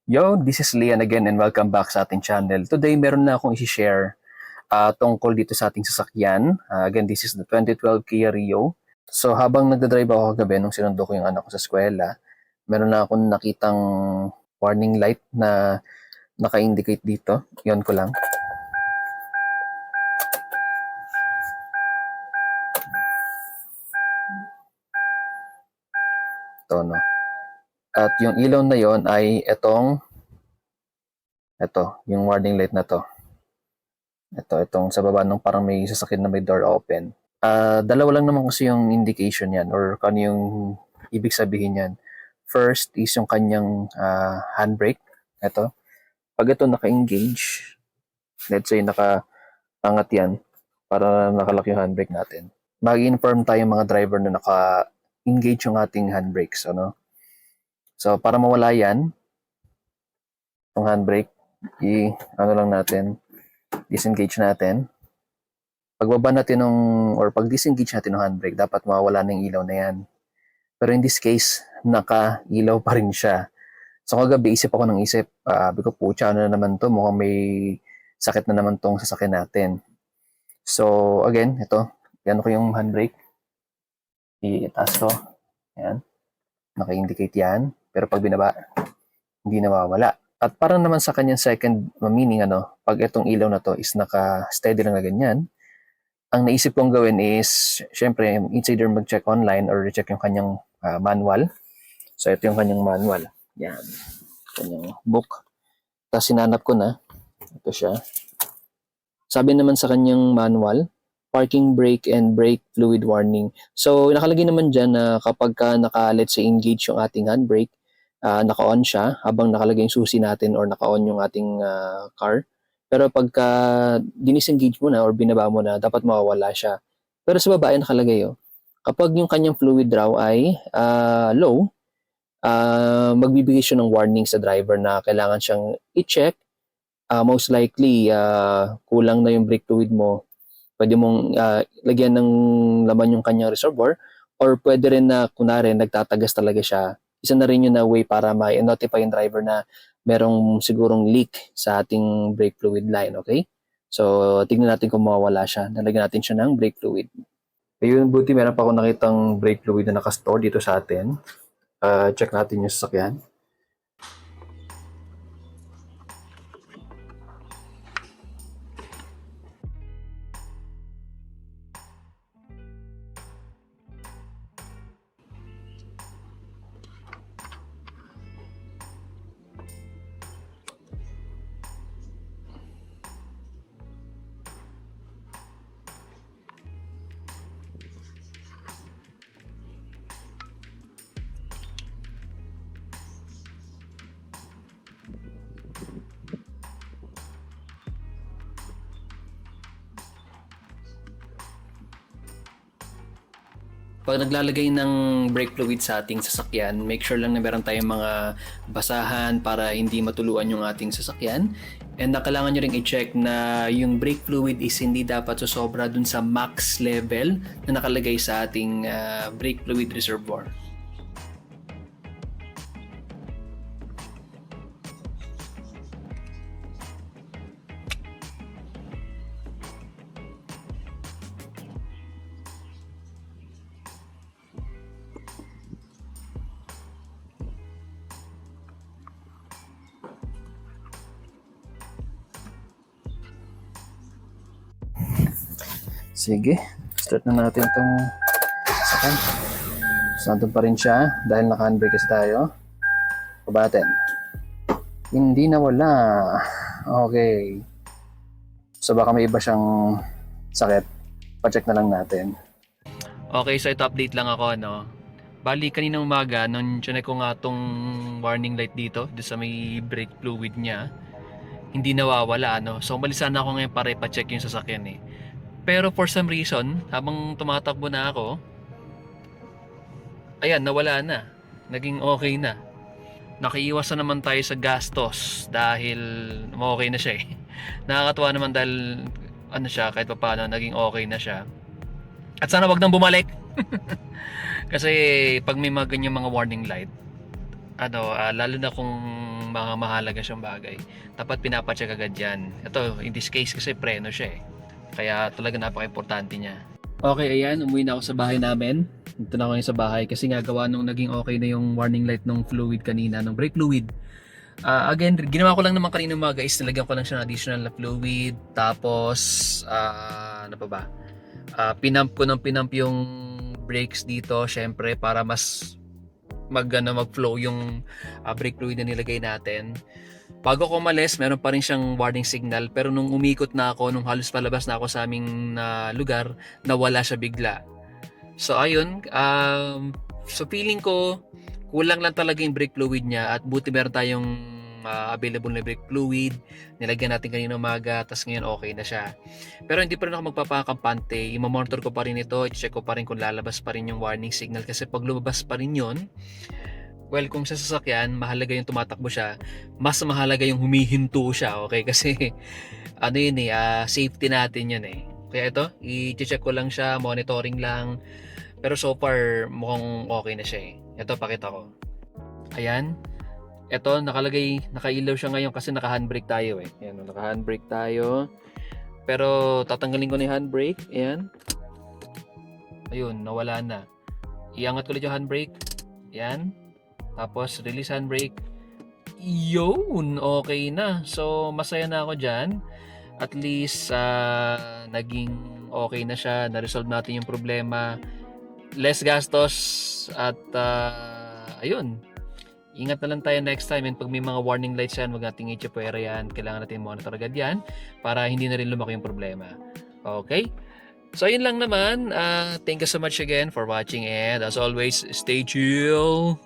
Yo, this is Lian again and welcome back sa ating channel. Today, meron na akong i-share tungkol dito sa ating sasakyan. Again, this is the 2012 Kia Rio. So, habang nagdadrive ako kagabi nung sinundo ko yung anak ko sa eskwela, meron na akong nakitang warning light na naka-indicate dito. Yon ko lang. Ito, no? At yung ilaw na yon ay ito, yung warning light na to. Itong sa baba nung parang may sasakyan na may door open. Dalawa lang naman kasi yung indication yan or kung ano yung ibig sabihin yan. First is yung kanyang handbrake. Ito. Pag ito naka-engage, let's say naka-angat yan para nakalak yung handbrake natin. Mag-inform tayo mga driver na naka-engage yung ating handbrakes. Ano? So, para mawala yan, yung handbrake, ano lang natin, disengage natin. Pagbaba natin or pag disengage natin ng handbrake, dapat mawawala ng ilaw na yan. Pero in this case, naka-ilaw pa rin siya. So kagabi, isip ako ng isip, sabi ko, pucha, ano na naman to? Mukhang may sakit na naman tong sasakyan natin. So again, ito, yan ko yung handbrake. Itaas ko. Yan. Naka-indicate yan. Pero pag binaba, hindi nawawala. At parang naman sa kanyang second meaning, pag itong ilaw na to is naka-steady lang na ganyan, ang naisip kong gawin is, syempre, it's either mag-check online or check yung kanyang manual. So, ito yung kanyang manual. Yan. Kanyang book. Tapos, sinanap ko na. Ito siya. Sabi naman sa kanyang manual, parking brake and brake fluid warning. So, nakalagay naman dyan na kapag let's say, engage yung ating handbrake, naka-on siya habang nakalagay yung susi natin or naka-on yung ating car. Pero pagka dinisengage mo na or binaba mo na, dapat mawawala siya. Pero sa baba ay nakalagay, kapag yung kanyang fluid raw ay low, magbibigay siya ng warning sa driver na kailangan siyang i-check. Most likely, kulang na yung brake fluid mo. Pwede mong lagyan ng laman yung kanyang reservoir or pwede rin na, kunwari, nagtatagas talaga siya. Isa na rin yun na way para ma-notify yung driver na merong sigurong leak sa ating brake fluid line, okay? So, tignan natin kung mawawala siya. Nalagyan natin siya ng brake fluid. Ayun, buti meron pa ako nakitang brake fluid na nakastore dito sa atin. Check natin yung sasakyan. Pag naglalagay ng brake fluid sa ating sasakyan, make sure lang na meron tayong mga basahan para hindi matuluan yung ating sasakyan. And kailangan nyo rin i-check na yung brake fluid is hindi dapat susobra dun sa max level na nakalagay sa ating brake fluid reservoir. Sige, start na natin itong sasakyan. So, nandun pa rin siya dahil naka-handbrake kasi tayo. Pabatin. Hindi nawala. Okay. So, baka may iba siyang sakit. Pa-check na lang natin. Okay, so ito update lang ako, no? Bali, kaninang umaga, nung chinek ko nga tong warning light dito sa may brake fluid niya, hindi nawawala, no? So, balisan ako ngayon para ipa-check yung sasakyan, eh. Pero for some reason, habang tumatakbo na ako, ayan, nawala na. Naging okay na. Nakiiwas na naman tayo sa gastos dahil okay na siya, eh. Nakakatuwa naman dahil kahit pa paano, naging okay na siya. At sana wag nang bumalik. Kasi pag may mga ganyang mga warning light, lalo na kung mga mahalaga siyang bagay, dapat pinapacheck agad yan. Ito, in this case kasi preno siya eh. Kaya talaga napaka-importante niya. Okay, ayan, umuwi na ako sa bahay namin. Dito na ako ngayon sa bahay kasi nga gawa nung naging okay na yung warning light ng fluid kanina, ng brake fluid. Again, ginawa ko lang naman kanina umaga is nilagyan ko lang siya ng additional na fluid. Tapos, ano pa ba? Pinump ko ng pinump yung brakes dito, syempre, para mas mag-flow yung brake fluid na nilagay natin. Bago ko umalis, meron pa rin siyang warning signal. Pero nung umikot na ako, nung halos palabas na ako sa aming lugar, nawala siya bigla. So, ayun. So, feeling ko, kulang lang talaga yung brake fluid niya. At buti meron tayong available na brake fluid. Nilagyan natin kanina umaga, tapos ngayon okay na siya. Pero hindi pa rin ako magpapakampante. I-monitor ko pa rin ito. I-check ko pa rin kung lalabas pa rin yung warning signal. Kasi pag lumabas pa rin yun, well, kung sa sasakyan, mahalaga yung tumatakbo siya, mas mahalaga yung humihinto siya, okay? Kasi, ano yun eh, safety natin yun eh. Kaya ito, i-check ko lang siya, monitoring lang. Pero so far, mukhang okay na siya eh. Ito, pakita ko. Ayan. Ito, nakailaw siya ngayon kasi naka-handbrake tayo eh. Ayan, naka-handbrake tayo. Pero, tatanggalin ko na yung handbrake. Ayan. Ayun, nawala na. Iangat ko ulit yung handbrake. Ayan. Tapos, release handbrake. Yun! Okay na. So, masaya na ako dyan. At least, naging okay na siya. Na-resolve natin yung problema. Less gastos. At, ayun. Ingat na lang tayo next time. And pag may mga warning lights yan, huwag nating i-chipwera yan. Kailangan natin monitor agad yan. Para hindi na rin lumaki yung problema. Okay? So, ayun lang naman. Thank you so much again for watching. And as always, stay chill.